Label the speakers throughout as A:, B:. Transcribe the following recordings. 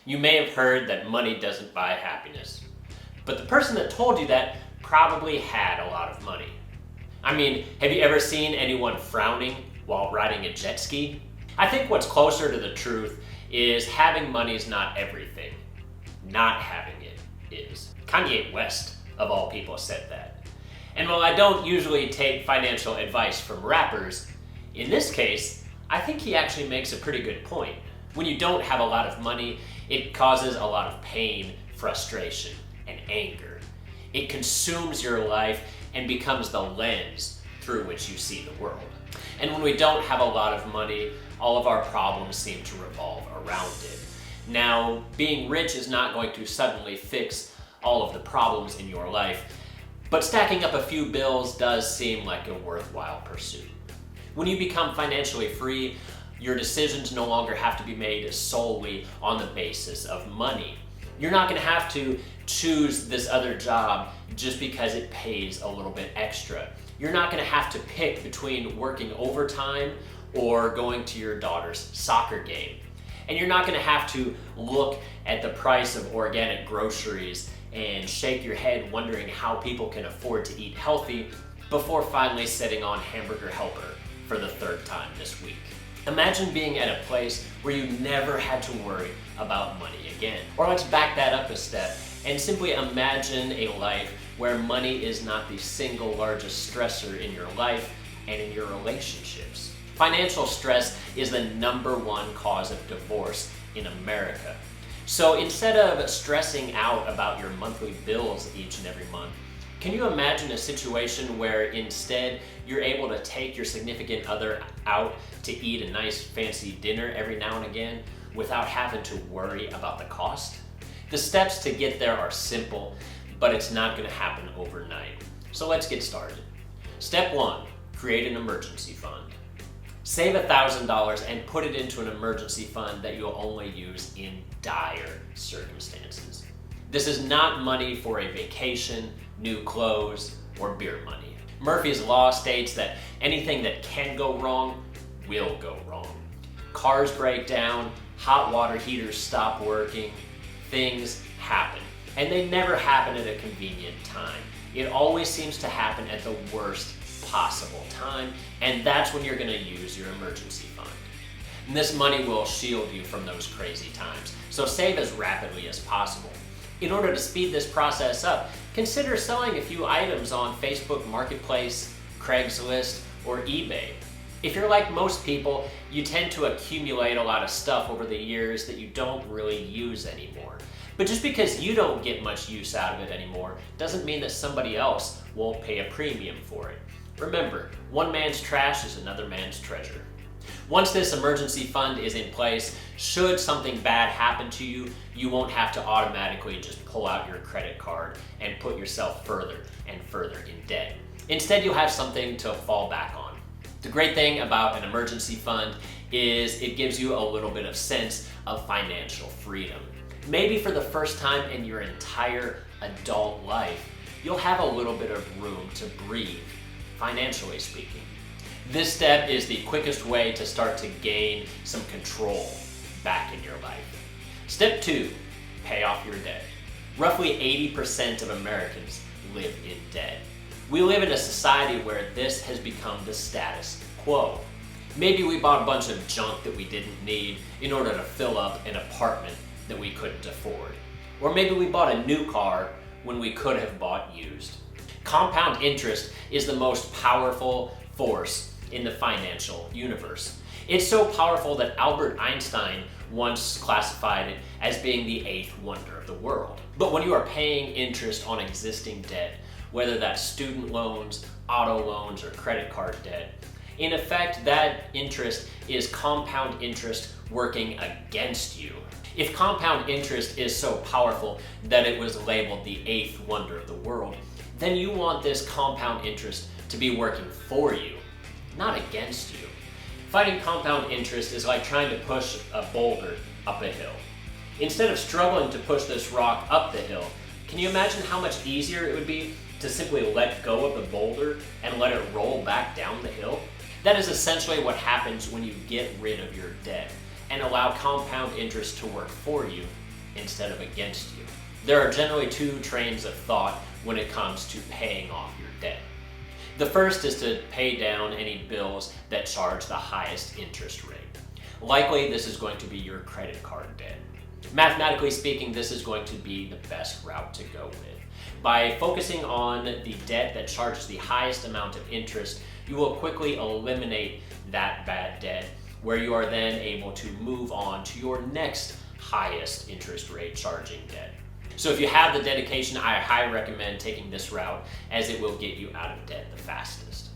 A: You may have heard that money doesn't buy happiness, but the person that told you that probably had a lot of money. I mean, have you ever seen anyone frowning while riding a jet ski? I think what's closer to the truth is having money is not everything. Not having it is. Kanye West, of all people, said that. And while I don't usually take financial advice from rappers, in this case, I think he actually makes a pretty good point. When you don't have a lot of money, it causes a lot of pain, frustration, and anger. It consumes your life and becomes the lens through which you see the world. And when we don't have a lot of money, all of our problems seem to revolve around it. Now, being rich is not going to suddenly fix all of the problems in your life, but stacking up a few bills does seem like a worthwhile pursuit. When you become financially free, your decisions no longer have to be made solely on the basis of money. You're not going to have to choose this other job just because it pays a little bit extra. You're not going to have to pick between working overtime or going to your daughter's soccer game. And you're not going to have to look at the price of organic groceries and shake your head wondering how people can afford to eat healthy before finally sitting on Hamburger Helper for the third time this week. Imagine being at a place where you never had to worry about money again. Or let's back that up a step and simply imagine a life where money is not the single largest stressor in your life and in your relationships. Financial stress is the #1 cause of divorce in America. So instead of stressing out about your monthly bills each and every month, can you imagine a situation where instead you're able to take your significant other out to eat a nice fancy dinner every now and again without having to worry about the cost? The steps to get there are simple, but it's not going to happen overnight. So let's get started. Step 1, create an emergency fund. Save $1,000 and put it into an emergency fund that you'll only use in dire circumstances. This is not money for a vacation, new clothes, or beer money. Murphy's Law states that anything that can go wrong will go wrong. Cars break down, hot water heaters stop working, things happen. And they never happen at a convenient time. It always seems to happen at the worst possible time, and that's when you're going to use your emergency fund. And this money will shield you from those crazy times, so save as rapidly as possible. In order to speed this process up, consider selling a few items on Facebook Marketplace, Craigslist, or eBay. If you're like most people, you tend to accumulate a lot of stuff over the years that you don't really use anymore. But just because you don't get much use out of it anymore doesn't mean that somebody else won't pay a premium for it. Remember, one man's trash is another man's treasure. Once this emergency fund is in place, should something bad happen to you, you won't have to automatically just pull out your credit card and put yourself further and further in debt. Instead, you'll have something to fall back on. The great thing about an emergency fund is it gives you a little bit of sense of financial freedom. Maybe for the first time in your entire adult life, you'll have a little bit of room to breathe, financially speaking. This step is the quickest way to start to gain some control back in your life. Step 2, pay off your debt. Roughly 80% of Americans live in debt. We live in a society where this has become the status quo. Maybe we bought a bunch of junk that we didn't need in order to fill up an apartment that we couldn't afford. Or maybe we bought a new car when we could have bought used. Compound interest is the most powerful force in the financial universe. It's so powerful that Albert Einstein once classified it as being the 8th wonder of the world. But when you are paying interest on existing debt, whether that's student loans, auto loans, or credit card debt, in effect, that interest is compound interest working against you. If compound interest is so powerful that it was labeled the 8th wonder of the world, then you want this compound interest to be working for you, not against you. Fighting compound interest is like trying to push a boulder up a hill. Instead of struggling to push this rock up the hill, can you imagine how much easier it would be to simply let go of the boulder and let it roll back down the hill? That is essentially what happens when you get rid of your debt and allow compound interest to work for you instead of against you. There are generally two trains of thought when it comes to paying off your debt. The first is to pay down any bills that charge the highest interest rate. Likely, this is going to be your credit card debt. Mathematically speaking, this is going to be the best route to go with. By focusing on the debt that charges the highest amount of interest, you will quickly eliminate that bad debt, where you are then able to move on to your next highest interest rate charging debt. So if you have the dedication, I highly recommend taking this route, as it will get you out of debt the fastest.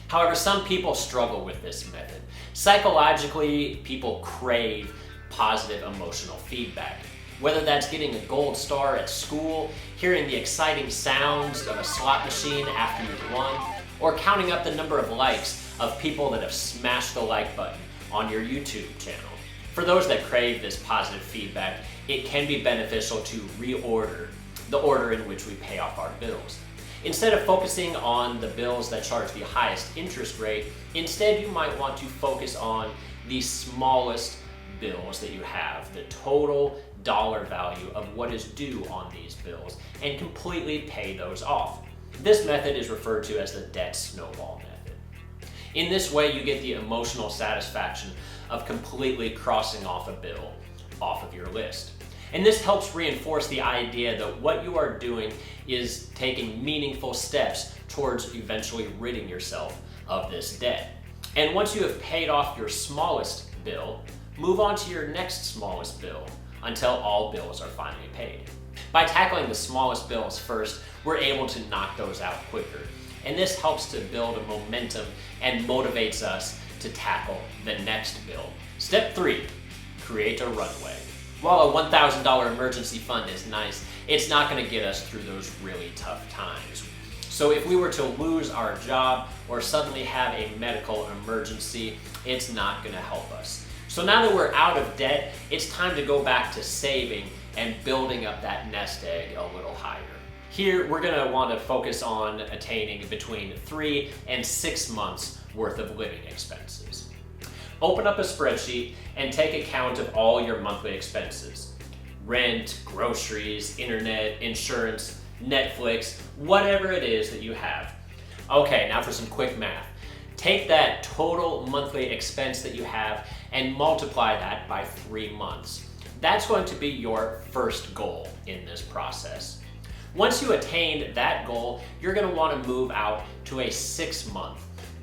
A: However, some people struggle with this method. Psychologically, people crave positive emotional feedback. Whether that's getting a gold star at school, hearing the exciting sounds of a slot machine after you've won, or counting up the number of likes of people that have smashed the like button on your YouTube channel. For those that crave this positive feedback, it can be beneficial to reorder the order in which we pay off our bills. Instead of focusing on the bills that charge the highest interest rate, instead you might want to focus on the smallest bills that you have, the total dollar value of what is due on these bills, and completely pay those off. This method is referred to as the debt snowball method. In this way, you get the emotional satisfaction of completely crossing off a bill off of your list. And this helps reinforce the idea that what you are doing is taking meaningful steps towards eventually ridding yourself of this debt. And once you have paid off your smallest bill, move on to your next smallest bill until all bills are finally paid. By tackling the smallest bills first, we're able to knock those out quicker. And this helps to build a momentum and motivates us to tackle the next bill. Step 3, create a runway. While a $1,000 emergency fund is nice, it's not going to get us through those really tough times. So if we were to lose our job or suddenly have a medical emergency, it's not going to help us. So now that we're out of debt, it's time to go back to saving and building up that nest egg a little higher. Here, we're going to want to focus on attaining between 3 and 6 months worth of living expenses. Open up a spreadsheet and take account of all your monthly expenses. Rent, groceries, internet, insurance, Netflix, whatever it is that you have. Okay, now for some quick math. Take that total monthly expense that you have and multiply that by 3 months. That's going to be your first goal in this process. Once you attain that goal, you're going to want to move out to a 6-month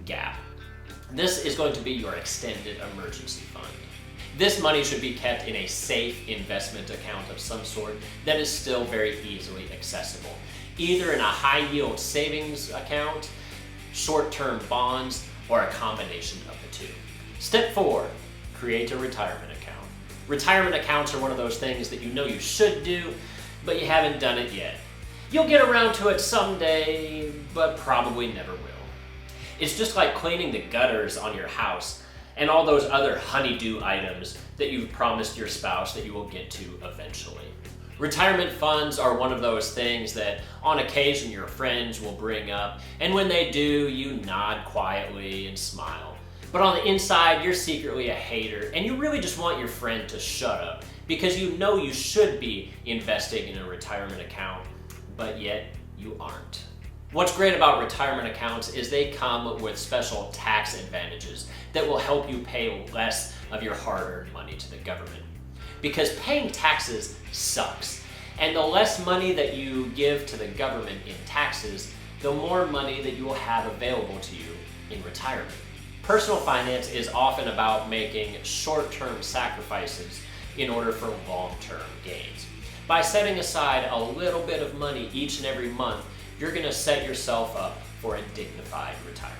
A: gap. This is going to be your extended emergency fund. This money should be kept in a safe investment account of some sort that is still very easily accessible, either in a high-yield savings account, short-term bonds, or a combination of the two. Step 4, create a retirement account. Retirement accounts are one of those things that you know you should do, but you haven't done it yet. You'll get around to it someday, but probably never will. It's just like cleaning the gutters on your house and all those other honeydew items that you've promised your spouse that you will get to eventually. Retirement funds are one of those things that on occasion your friends will bring up, and when they do, you nod quietly and smile. But on the inside, you're secretly a hater, and you really just want your friend to shut up because you know you should be investing in a retirement account, but yet you aren't. What's great about retirement accounts is they come with special tax advantages that will help you pay less of your hard-earned money to the government. Because paying taxes sucks, and the less money that you give to the government in taxes, the more money that you will have available to you in retirement. Personal finance is often about making short-term sacrifices in order for long-term gains. By setting aside a little bit of money each and every month, you're going to set yourself up for a dignified retirement.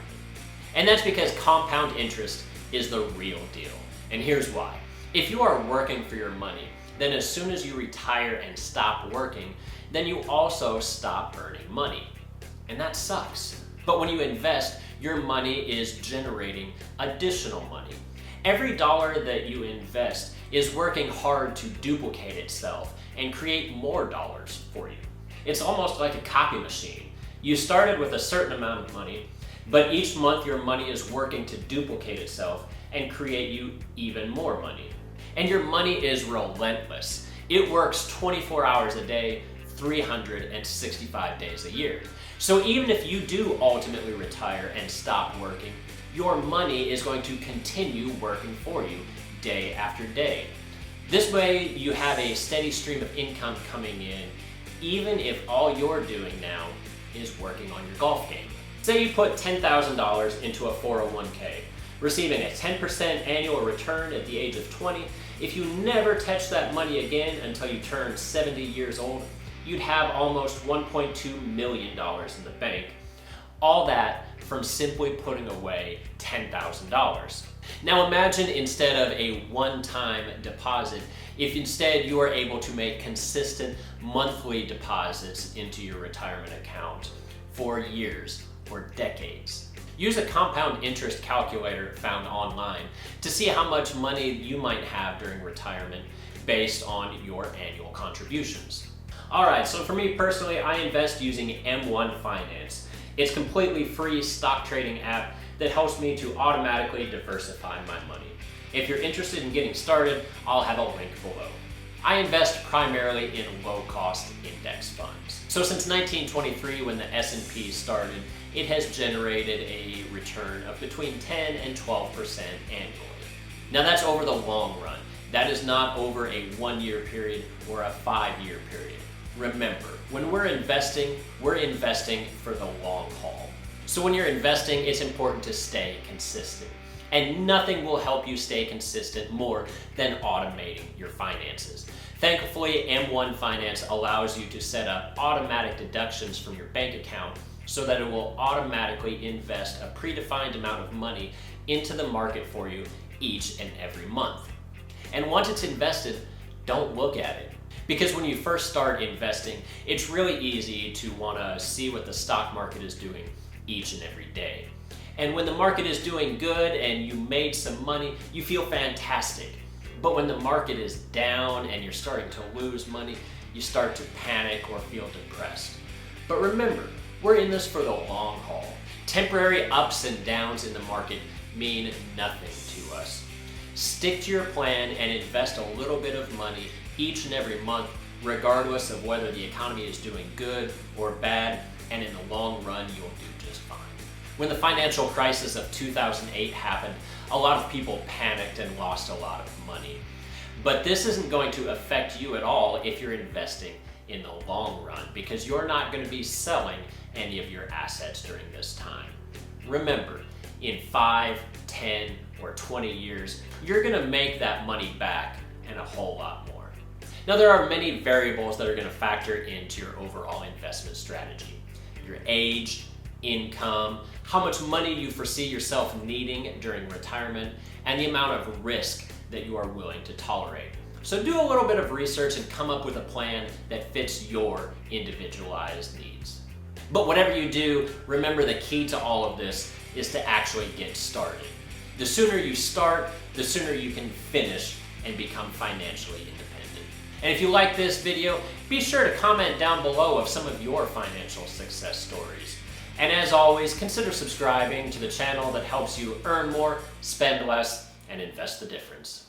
A: And that's because compound interest is the real deal. And here's why. If you are working for your money, then as soon as you retire and stop working, then you also stop earning money. And that sucks. But when you invest, your money is generating additional money. Every dollar that you invest is working hard to duplicate itself and create more dollars for you. It's almost like a copy machine. You started with a certain amount of money, but each month your money is working to duplicate itself and create you even more money. And your money is relentless. It works 24 hours a day, 365 days a year. So even if you do ultimately retire and stop working, your money is going to continue working for you day after day. This way you have a steady stream of income coming in, even if all you're doing now is working on your golf game. Say you put $10,000 into a 401k, receiving a 10% annual return at the age of 20. If you never touch that money again until you turn 70 years old, you'd have almost $1.2 million in the bank. All that from simply putting away $10,000. Now imagine instead of a one-time deposit, if instead you are able to make consistent monthly deposits into your retirement account for years or decades. Use a compound interest calculator found online to see how much money you might have during retirement based on your annual contributions. Alright, so for me personally, I invest using M1 Finance. It's a completely free stock trading app that helps me to automatically diversify my money. If you're interested in getting started, I'll have a link below. I invest primarily in low-cost index funds. So since 1923, when the S&P started, it has generated a return of between 10 and 12% annually. Now that's over the long run. That is not over a 1-year period or a 5-year period. Remember, when we're investing for the long haul. So when you're investing, it's important to stay consistent. And nothing will help you stay consistent more than automating your finances. Thankfully, M1 Finance allows you to set up automatic deductions from your bank account so that it will automatically invest a predefined amount of money into the market for you each and every month. And once it's invested, don't look at it. Because when you first start investing, it's really easy to want to see what the stock market is doing each and every day. And when the market is doing good and you made some money, you feel fantastic. But when the market is down and you're starting to lose money, you start to panic or feel depressed. But remember, we're in this for the long haul. Temporary ups and downs in the market mean nothing to us. Stick to your plan and invest a little bit of money each and every month, regardless of whether the economy is doing good or bad, and in the long run, you'll do just fine. When the financial crisis of 2008 happened, a lot of people panicked and lost a lot of money. But this isn't going to affect you at all if you're investing in the long run, because you're not going to be selling any of your assets during this time. Remember, in 5, 10, or 20 years, you're going to make that money back and a whole lot more. Now, there are many variables that are going to factor into your overall investment strategy. Your age, income, how much money you foresee yourself needing during retirement, and the amount of risk that you are willing to tolerate. So do a little bit of research and come up with a plan that fits your individualized needs. But whatever you do, remember the key to all of this is to actually get started. The sooner you start, the sooner you can finish and become financially independent. And if you like this video, be sure to comment down below of some of your financial success stories. And as always, consider subscribing to the channel that helps you earn more, spend less, and invest the difference.